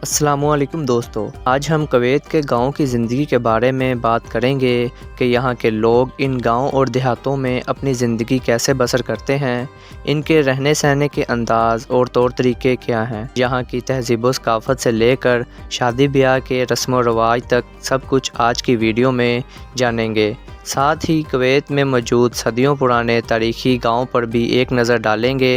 अस्सलामु अलैकुम दोस्तों, आज हम कुवैत के गाँव की ज़िंदगी के बारे में बात करेंगे कि यहाँ के लोग इन गाँव और देहातों में अपनी ज़िंदगी कैसे बसर करते हैं, इनके रहने सहने के अंदाज़ और तौर तरीके क्या हैं, यहाँ की तहज़ीब व सकाफ़त से लेकर शादी ब्याह के रस्म व रवाज तक सब कुछ आज की वीडियो में जानेंगे। साथ ही कुवैत में मौजूद सदियों पुराने तारीख़ी गाँव पर भी एक नज़र डालेंगे।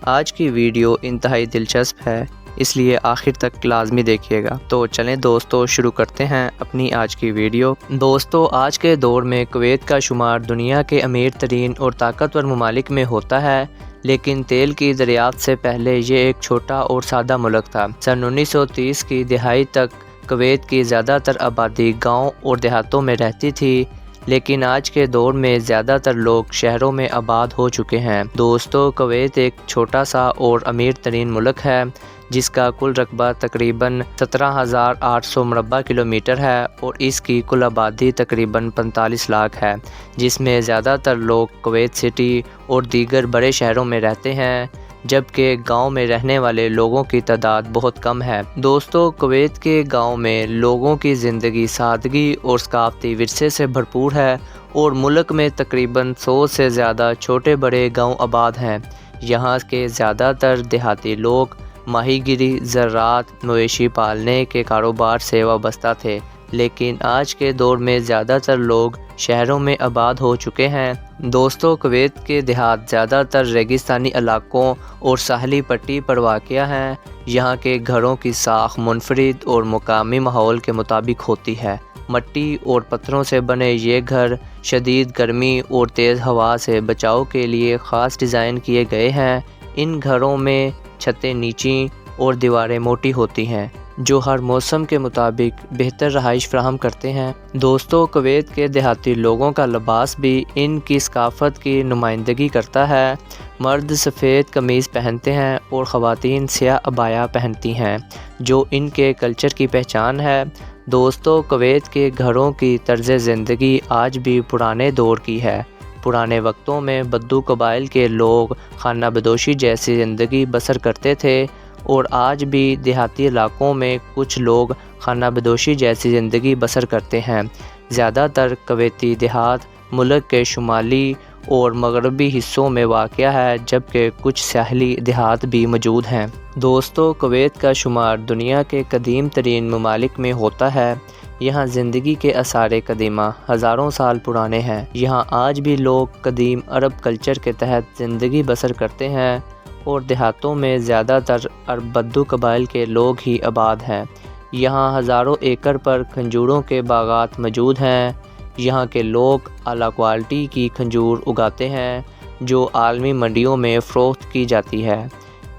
आज की वीडियो इंतहाई दिलचस्प है, इसलिए आखिर तक लाजमी देखिएगा। तो चलें दोस्तों, शुरू करते हैं अपनी आज की वीडियो। दोस्तों, आज के दौर में कुवैत का शुमार दुनिया के अमीर तरीन और ताकतवर ममालिक में होता है, लेकिन तेल की दरियाफ्त से पहले ये एक छोटा और सादा मुल्क था। सन 1930 की दहाई तक कुवैत की ज़्यादातर आबादी गाँव और देहातों में रहती थी, लेकिन आज के दौर में ज़्यादातर लोग शहरों में आबाद हो चुके हैं। दोस्तों, कुवैत एक छोटा सा और अमीर तरीन मुल्क है, जिसका कुल रकबा तकरीबन 17,800 मुरबा किलोमीटर है और इसकी कुल आबादी तकरीबन 45 लाख है, जिसमें ज़्यादातर लोग कुवैत सिटी और दीगर बड़े शहरों में रहते हैं, जबकि गांव में रहने वाले लोगों की तादाद बहुत कम है। दोस्तों, कुवैत के गांव में लोगों की ज़िंदगी सादगी और सकाफ़ती विरसे से भरपूर है और मुल्क में तकरीबन 100 से ज़्यादा छोटे बड़े गांव आबाद हैं। यहाँ के ज़्यादातर देहाती लोग माहीगिरी, ज़राअत, मवेशी पालने के कारोबार से वाबस्ता थे, लेकिन आज के दौर में ज़्यादातर लोग शहरों में आबाद हो चुके हैं। दोस्तों, कुवैत के देहात ज़्यादातर रेगिस्तानी इलाकों और साहली पट्टी पर वाक़या हैं। यहाँ के घरों की साख मुनफरिद और मुकामी माहौल के मुताबिक होती है। मिट्टी और पत्थरों से बने ये घर शदीद गर्मी और तेज़ हवा से बचाव के लिए ख़ास डिज़ाइन किए गए हैं। इन घरों में छतें नीची और दीवारें मोटी होती हैं, जो हर मौसम के मुताबिक बेहतर रहाइश फराहम करते हैं। दोस्तों, कुवैत के देहाती लोगों का लिबास भी इनकी सकाफ़त की नुमाइंदगी करता है। मर्द सफ़ेद कमीज़ पहनते हैं और ख़वातीन स्याह अबाया पहनती हैं, जो इनके कल्चर की पहचान है। दोस्तों, कुवैत के घरों की तर्ज़ ज़िंदगी आज भी पुराने दौर की है। पुराने वक्तों में बद्दू कबाइल के लोग खाना बदोशी जैसी ज़िंदगी बसर करते थे और आज भी देहाती इलाकों में कुछ लोग खाना बदोशी जैसी ज़िंदगी बसर करते हैं। ज़्यादातर कुवैती देहात मुल्क के शुमाली और मगरबी हिस्सों में वाक़या है, जबकि कुछ साहली देहात भी मौजूद हैं। दोस्तों, कुवैत का शुमार दुनिया के कदीम तरीन ममालिक में होता है। यहाँ ज़िंदगी के आसार कदीमा हज़ारों साल पुराने हैं। यहाँ आज भी लोग कदीम अरब कल्चर के तहत ज़िंदगी बसर करते हैं और देहातों में ज़्यादातर अरब बद्दू कबाइल के लोग ही आबाद हैं। यहाँ हज़ारों एकड़ पर खंजूरों के बागात मौजूद हैं। यहाँ के लोग आला क्वालिटी की खंजूर उगाते हैं, जो आलमी मंडियों में फ़रोख्त की जाती है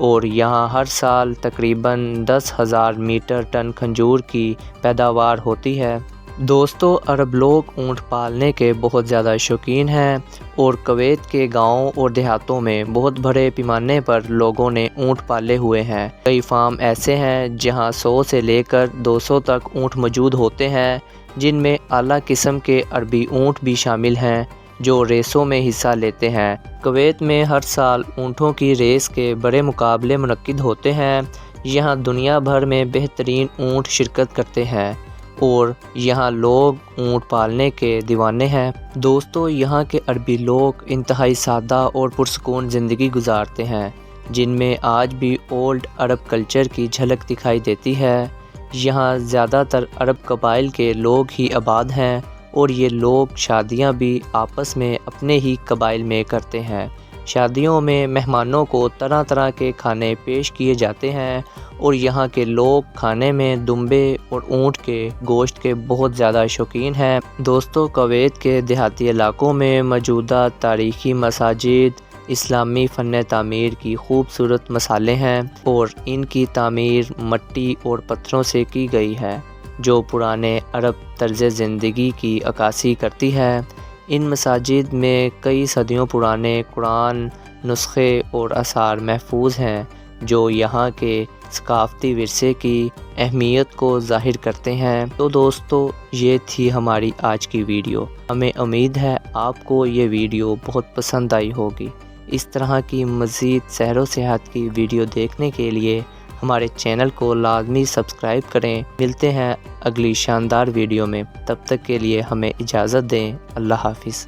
और यहाँ हर साल तकरीबन 10,000 मीटर टन खंजूर की पैदावार होती है। दोस्तों, अरब लोग ऊँट पालने के बहुत ज़्यादा शौकीन हैं और कुवैत के गाँवों और देहातों में बहुत बड़े पैमाने पर लोगों ने ऊँट पाले हुए हैं। कई फार्म ऐसे हैं जहाँ 100 से लेकर 200 तक ऊँट मौजूद होते हैं, जिनमें आला किस्म के अरबी ऊँट भी शामिल हैं, जो रेसों में हिस्सा लेते हैं। कुवैत में हर साल ऊँटों की रेस के बड़े मुकाबले मुनक्किद होते हैं। यहाँ दुनिया भर में बेहतरीन ऊँट शिरकत करते हैं और यहाँ लोग ऊँट पालने के दीवाने हैं। दोस्तों, यहाँ के अरबी लोग इंतहाई सादा और पुरसुकून ज़िंदगी गुजारते हैं, जिनमें आज भी ओल्ड अरब कल्चर की झलक दिखाई देती है। यहाँ ज़्यादातर अरब कबाइल के लोग ही आबाद हैं और ये लोग शादियाँ भी आपस में अपने ही कबाइल में करते हैं। शादियों में मेहमानों को तरह तरह के खाने पेश किए जाते हैं और यहाँ के लोग खाने में दुम्बे और ऊँट के गोश्त के बहुत ज़्यादा शौकीन हैं। दोस्तों, कुवैत के देहाती इलाकों में मौजूदा तारीख़ी मसाजिद इस्लामी फ़न तामीर की खूबसूरत मिसालें हैं और इनकी तामीर मिट्टी और पत्थरों से की गई है, जो पुराने अरब तर्ज़ ज़िंदगी की अक्कासी करती है। इन मसाजिद में कई सदियों पुराने कुरान, नुस्खे और आसार महफूज हैं, जो यहाँ के सकाफ़ती विरसे की अहमियत को ज़ाहिर करते हैं। तो दोस्तों, ये थी हमारी आज की वीडियो। हमें उम्मीद है आपको ये वीडियो बहुत पसंद आई होगी। इस तरह की मज़ीद सैर व सियाहत की वीडियो देखने के लिए ہمارے چینل کو لازمی سبسکرائب کریں۔ ملتے ہیں اگلی شاندار ویڈیو میں، تب تک کے لیے ہمیں اجازت دیں۔ اللہ حافظ۔